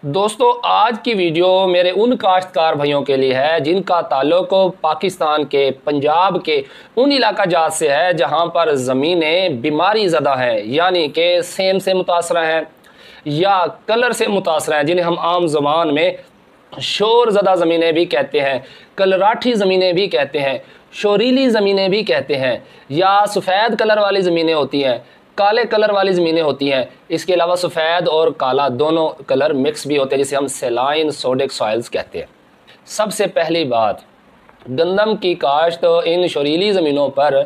दोस्तों आज की वीडियो मेरे उन काश्तकार भाइयों के लिए है जिनका ताल्लुक पाकिस्तान के पंजाब के उन इलाका जात से है जहां पर ज़मीनें बीमारी ज़दा हैं, यानी कि सेम से मुतासरा हैं या कलर से मुतासरा हैं, जिन्हें हम आम ज़बान में शोर ज़दा ज़मीनें भी कहते हैं, कलराठी ज़मीनें भी कहते हैं, शोरीली ज़मीनें भी कहते हैं, या सफ़ेद कलर वाली ज़मीनें होती हैं, काले कलर वाली ज़मीनें होती हैं। इसके अलावा सफ़ेद और काला दोनों कलर मिक्स भी होते हैं, जिसे हम सेलाइन सोडिक सॉइल्स कहते हैं। सबसे पहली बात, गंदम की काश्त इन शोरीली ज़मीनों पर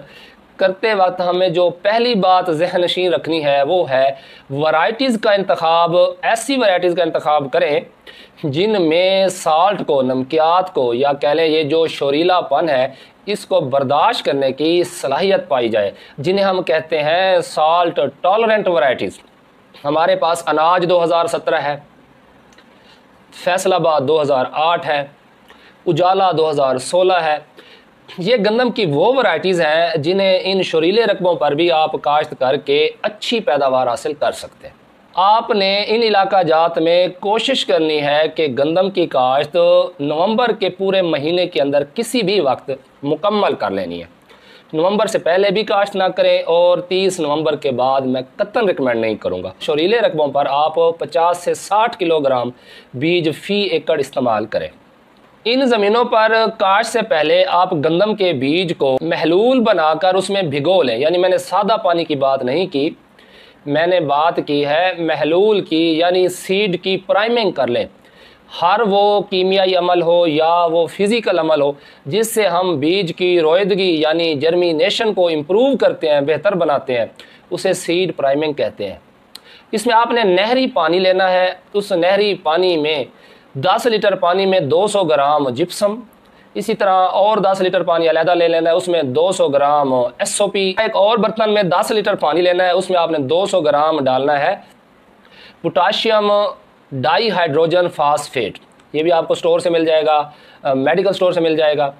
करते वक्त हमें जो पहली बात ज़हनशीन रखनी है वो है वैरायटीज़ का इंतखाब। ऐसी वैरायटीज़ का इंतखाब करें जिनमें साल्ट को, नमकियात को, या कह लें ये जो शोरीलापन है इसको बर्दाश्त करने की सलाहियत पाई जाए, जिन्हें हम कहते हैं साल्ट टॉलरेंट वैरायटीज़। हमारे पास अनाज 2017 है, फैसलाबाद 2008 है, उजाला 2016 है। ये गंदम की वो वैरायटीज़ हैं जिन्हें इन शोरीले रकबों पर भी आप काश्त करके अच्छी पैदावार हासिल कर सकते हैं। आपने इन इलाका जात में कोशिश करनी है कि गंदम की काश्त नवंबर के पूरे महीने के अंदर किसी भी वक्त मुकम्मल कर लेनी है। नवंबर से पहले भी काश्त ना करें और 30 नवंबर के बाद मैं कतई रिकमेंड नहीं करूँगा। शोरीले रकबों पर आप 50 से 60 किलोग्राम बीज फ़ी एकड़ इस्तेमाल करें। इन ज़मीनों पर काश्त से पहले आप गंदम के बीज को महलूल बनाकर उसमें भिगो लें, यानी मैंने सादा पानी की बात नहीं की, मैंने बात की है महलूल की, यानी सीड की प्राइमिंग कर लें। हर वो कीमियाई अमल हो या वो फिज़िकल अमल हो जिससे हम बीज की रोयदगी यानी जर्मिनेशन को इम्प्रूव करते हैं, बेहतर बनाते हैं, उसे सीड प्राइमिंग कहते हैं। इसमें आपने नहरी पानी लेना है। उस नहरी पानी में 10 लीटर पानी में 200 ग्राम जिप्सम, इसी तरह और 10 लीटर पानी अलहदा ले लेना है, उसमें 200 ग्राम SOP। एक और बर्तन में 10 लीटर पानी लेना है, उसमें आपने 200 ग्राम डालना है पोटाशियम डाईहाइड्रोजन फास्फेट। ये भी आपको स्टोर से मिल जाएगा, मेडिकल स्टोर से मिल जाएगा,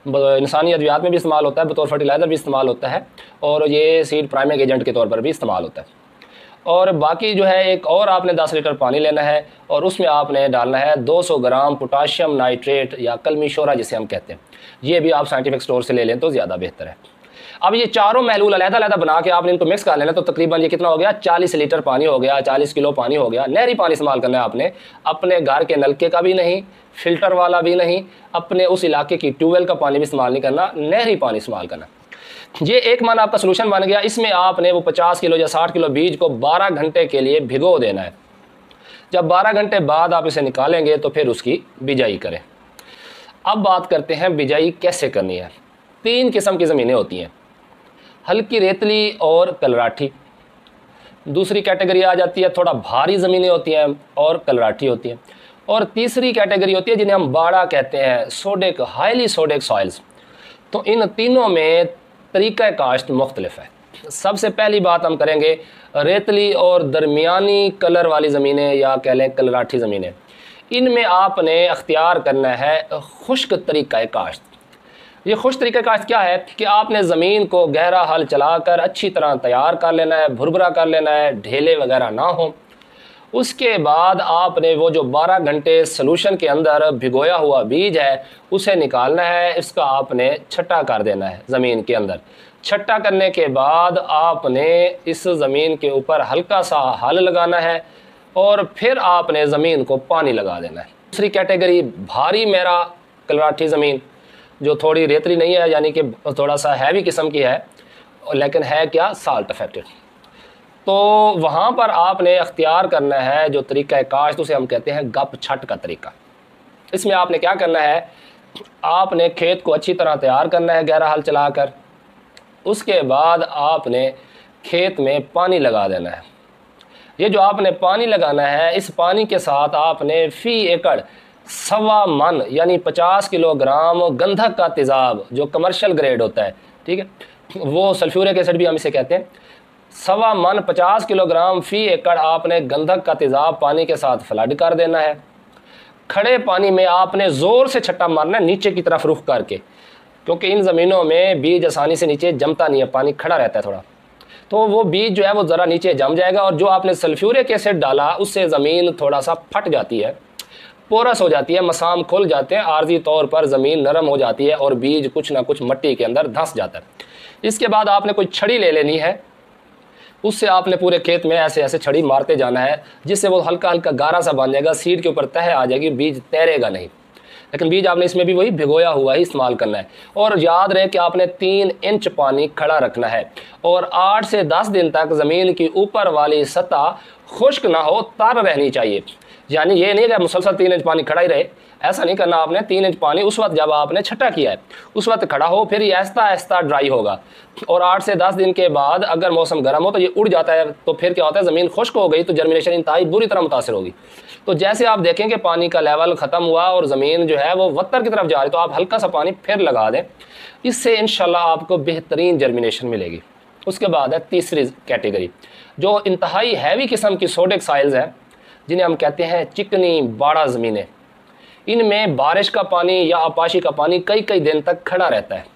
इंसानी अद्वियात में भी इस्तेमाल होता है, बतौर फर्टिलाइज़र भी इस्तेमाल होता है, और ये सीड प्राइमिंग एजेंट के तौर पर भी इस्तेमाल होता है। और बाकी जो है एक और आपने 10 लीटर पानी लेना है और उसमें आपने डालना है 200 ग्राम पोटाशियम नाइट्रेट या कलमी शोरा जिसे हम कहते हैं। ये भी आप साइंटिफिक स्टोर से ले लें तो ज़्यादा बेहतर है। अब ये चारों महलूल अलग-अलग बना के आपने इनको मिक्स कर लेना, तो तकरीबन ये कितना हो गया, 40 लीटर पानी हो गया, 40 किलो पानी हो गया। नहरी पानी इस्तेमाल करना है आपने, अपने घर के नलके का भी नहीं, फ़िल्टर वाला भी नहीं, अपने उस इलाके की ट्यूबवेल का पानी भी इस्तेमाल नहीं करना, नहरी पानी इस्तेमाल करना। ये एक मन आपका सोल्यूशन बन गया। इसमें आपने वो 50 किलो या 60 किलो बीज को 12 घंटे के लिए भिगो देना है। जब 12 घंटे बाद आप इसे निकालेंगे तो फिर उसकी बिजाई करें। अब बात करते हैं बिजाई कैसे करनी है। 3 किस्म की ज़मीनें होती हैं, हल्की रेतली और कलराठी। दूसरी कैटेगरी आ जाती है थोड़ा भारी ज़मीनें होती हैं और कलराठी होती हैं। और तीसरी कैटेगरी होती है जिन्हें हम बाड़ा कहते हैं, सोडिक, हाईली सोडिक सॉइल्स। तो इन तीनों में तरीक़ा काश्त मुख्तलिफ है। सबसे पहली बात हम करेंगे रेतली और दरमियानी कलर वाली ज़मीनें या कह लें कलराठी ज़मीनें। इनमें आपने अख्तियार करना है खुश्क तरीक़ा काश्त। ये खुश्क तरीक़ा काश्त क्या है कि आपने ज़मीन को गहरा हल चलाकर अच्छी तरह तैयार कर लेना है, भुरभुरा कर लेना है, ढेले वगैरह ना हो। उसके बाद आपने वो जो 12 घंटे सॉल्यूशन के अंदर भिगोया हुआ बीज है उसे निकालना है, इसका आपने छट्टा कर देना है ज़मीन के अंदर। छट्टा करने के बाद आपने इस ज़मीन के ऊपर हल्का सा हल लगाना है और फिर आपने ज़मीन को पानी लगा देना है। दूसरी कैटेगरी भारी मेरा कलराठी ज़मीन, जो थोड़ी रेतली नहीं है, यानी कि थोड़ा सा हैवी किस्म की है, लेकिन है क्या, साल्ट अफेक्टेड। तो वहाँ पर आपने अख्तियार करना है जो तरीक़ा काश्त, उसे हम कहते हैं गप छट का तरीका। इसमें आपने क्या करना है, आपने खेत को अच्छी तरह तैयार करना है गहरा हल चलाकर। उसके बाद आपने खेत में पानी लगा देना है। ये जो आपने पानी लगाना है, इस पानी के साथ आपने फ़ी एकड़ 1.25 मन यानी 50 किलोग्राम गंधक का तेज़ाब, जो कमर्शियल ग्रेड होता है, ठीक है, वो सल्फ्यूरिक एसिड भी हम इसे कहते हैं, 1.25 मन 50 किलोग्राम फ़ी एकड़ आपने गंधक का तेज़ाब पानी के साथ फ्लड कर देना है। खड़े पानी में आपने ज़ोर से छट्टा मारना है, नीचे की तरफ रुख करके, क्योंकि इन ज़मीनों में बीज आसानी से नीचे जमता नहीं है, पानी खड़ा रहता है थोड़ा। तो वो बीज जो है वो ज़रा नीचे जम जाएगा, और जो आपने सल्फ्यूरिक एसिड डाला उससे ज़मीन थोड़ा सा फट जाती है, पोरस हो जाती है, मसाम खुल जाते हैं, आर्जी तौर पर ज़मीन नरम हो जाती है और बीज कुछ ना कुछ मिट्टी के अंदर धंस जाता है। इसके बाद आपने कोई छड़ी ले लेनी है, उससे आपने पूरे खेत में ऐसे ऐसे छड़ी मारते जाना है, जिससे वो हल्का हल्का गारा सा बन जाएगा, सीड के ऊपर तह आ जाएगी, बीज तैरेगा नहीं। लेकिन बीज आपने इसमें भी वही भिगोया हुआ ही इस्तेमाल करना है। और याद रहे कि आपने 3 इंच पानी खड़ा रखना है, और 8 से 10 दिन तक ज़मीन की ऊपर वाली सतह खुश्क ना हो, तर रहनी चाहिए। यानी ये नहीं कि मुसलसल 3 इंच पानी खड़ा ही रहे, ऐसा नहीं करना आपने। 3 इंच पानी उस वक्त जब आपने छटा किया है उस वक्त खड़ा हो, फिर ये आहिस्ता आहिस्ता ड्राई होगा। और 8 से 10 दिन के बाद अगर मौसम गर्म हो तो ये उड़ जाता है, तो फिर क्या होता है, ज़मीन खुश्क हो गई तो जर्मिनेशन इंतहाई बुरी तरह मुतासर होगी। तो जैसे आप देखें कि पानी का लेवल ख़त्म हुआ और ज़मीन जो है वो वत्तर की तरफ जा रही, तो आप हल्का सा पानी फिर लगा दें, इससे इंशाल्लाह आपको बेहतरीन जर्मिनेशन मिलेगी। उसके बाद है तीसरी कैटेगरी, जो इंतहाई हैवी किस्म की सोडिक साइल्स हैं, जिन्हें हम कहते हैं चिकनी बाड़ा ज़मीनें। इनमें बारिश का पानी या आपाशी का पानी कई कई दिन तक खड़ा रहता है।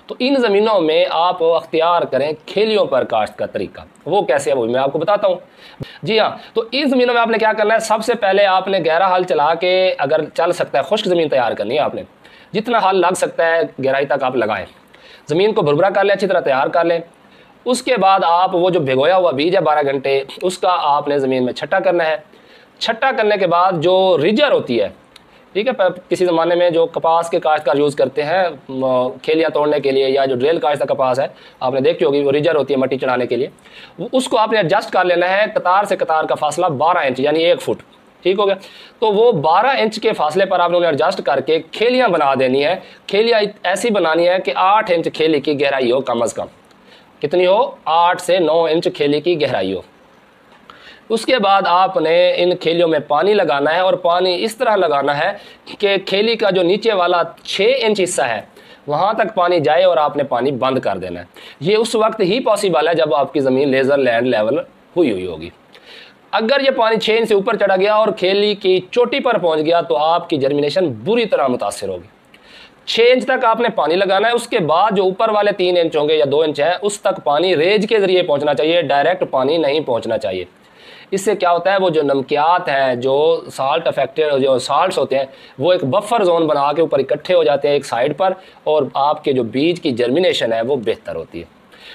तो इन ज़मीनों में आप अख्तियार करें खेलियों पर काश्त का तरीका। वो कैसे है वो मैं आपको बताता हूँ। जी हाँ, तो इन ज़मीनों में आपने क्या करना है, सबसे पहले आपने गहरा हल चला के, अगर चल सकता है खुश्क ज़मीन तैयार करनी है आपने, जितना हल लग सकता है गहराई तक आप लगाएं, ज़मीन को भुरभुरा कर लें, अच्छी तरह तैयार कर लें। उसके बाद आप वो जो भिगोया हुआ बीज है 12 घंटे, उसका आपने ज़मीन में छट्टा करना है। छट्टा करने के बाद जो रिजर होती है, ठीक है, किसी ज़माने में जो कपास के काश्तकार यूज़ करते हैं खेलियाँ तोड़ने के लिए, या जो ड्रिल काश्त का कपास है आपने देखी होगी, वो रिजर होती है मट्टी चढ़ाने के लिए, उसको आपने एडजस्ट कर लेना है। कतार से कतार का फासला 12 इंच यानी 1 फुट, ठीक हो गया। तो वो 12 इंच के फासले पर आपने उन्हें एडजस्ट करके खेलियाँ बना देनी है। खेलियाँ ऐसी बनानी है कि 8 इंच खेली की गहराई हो, कम अज़ कम कितनी हो, 8 से 9 इंच खेली की गहराई हो। उसके बाद आपने इन खेलियों में पानी लगाना है, और पानी इस तरह लगाना है कि खेली का जो नीचे वाला 6 इंच हिस्सा है वहाँ तक पानी जाए, और आपने पानी बंद कर देना है। ये उस वक्त ही पॉसिबल है जब आपकी ज़मीन लेज़र लैंड लेवल हुई होगी। अगर ये पानी 6 इंच से ऊपर चढ़ा गया और खेली की चोटी पर पहुँच गया तो आपकी जर्मिनेशन बुरी तरह मुतासर होगी। 6 इंच तक आपने पानी लगाना है। उसके बाद जो ऊपर वाले 3 इंच होंगे या 2 इंच है, उस तक पानी रेज के ज़रिए पहुँचना चाहिए, डायरेक्ट पानी नहीं पहुँचना चाहिए। इससे क्या होता है, वो जो नमकियात हैं, जो साल्ट अफेक्टेड जो साल्ट्स होते हैं, वो एक बफर जोन बना के ऊपर इकट्ठे हो जाते हैं एक साइड पर, और आपके जो बीज की जर्मिनेशन है वो बेहतर होती है।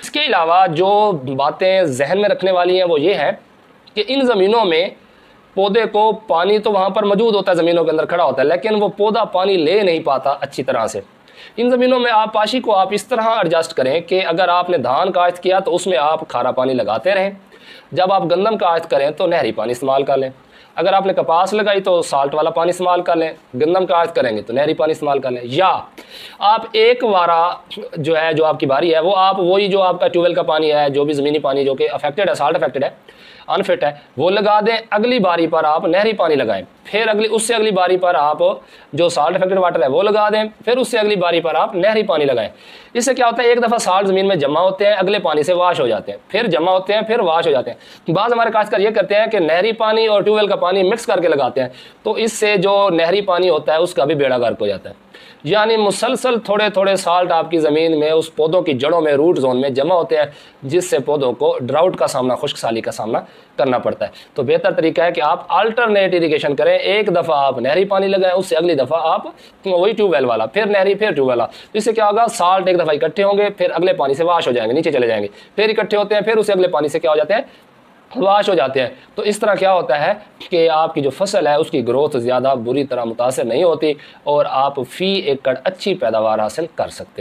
इसके अलावा जो बातें जहन में रखने वाली हैं वो ये है कि इन ज़मीनों में पौधे को पानी तो वहाँ पर मौजूद होता है, ज़मीनों के अंदर खड़ा होता है, लेकिन वो पौधा पानी ले नहीं पाता अच्छी तरह से। इन ज़मीनों में आपाशी को आप इस तरह एडजस्ट करें कि अगर आपने धान काश्त किया तो उसमें आप खारा पानी लगाते रहें, जब आप गंदम काश्त करें तो नहरी पानी इस्तेमाल कर लें, अगर आपने कपास लगाई तो साल्ट वाला पानी इस्तेमाल कर लें, गंदम काश्त करेंगे तो नहरी पानी इस्तेमाल कर लें। या आप एक बारा जो है, जो आपकी बारी है, वो आप वही जो आपका ट्यूबवेल का पानी है, जो भी ज़मीनी पानी जो कि अफेक्टेड है, साल्ट अफेक्टेड है, अनफिट है, वो लगा दें। अगली बारी पर आप नहरी पानी लगाएं, फिर उससे अगली बारी पर आप जो साल्ट अफेक्टेड वाटर है वो लगा दें, फिर उससे अगली बारी पर आप नहरी पानी लगाएं। इससे क्या होता है, एक दफ़ा साल्ट ज़मीन में जमा होते हैं, अगले पानी से वाश हो जाते हैं, फिर जमा होते हैं, फिर वाश हो जाते हैं। बाज़ हमारे काश्तकार ये करते हैं कि नहरी पानी और ट्यूबवेल का पानी मिक्स करके लगाते हैं, तो इससे जो नहरी पानी होता है उसका भी बेड़ा गर्क हो जाता है। यानी मुसलसल थोड़े थोड़े साल्ट आपकी ज़मीन में उस पौधों की जड़ों में, रूट जोन में जमा होते हैं, जिससे पौधों को ड्राउट का सामना, खुश्क साली का सामना करना पड़ता है। तो बेहतर तरीका है कि आप अल्टरनेट इरिगेशन करें। एक दफ़ा आप नहरी पानी लगाएं, उससे अगली दफ़ा आप वही ट्यूबवेल वाला, फिर नहरी, फिर ट्यूबवेल वाला। इससे क्या होगा, साल्ट एक दफ़ा इकट्ठे होंगे, फिर अगले पानी से वाश हो जाएंगे, नीचे चले जाएंगे, फिर इकट्ठे होते हैं, फिर उससे अगले पानी से क्या हो जाते हैं, वाश हो जाते हैं। तो इस तरह क्या होता है कि आपकी जो फसल है उसकी ग्रोथ ज़्यादा बुरी तरह मुतासर नहीं होती, और आप फ़ी एकड़ अच्छी पैदावार हासिल कर सकते हैं।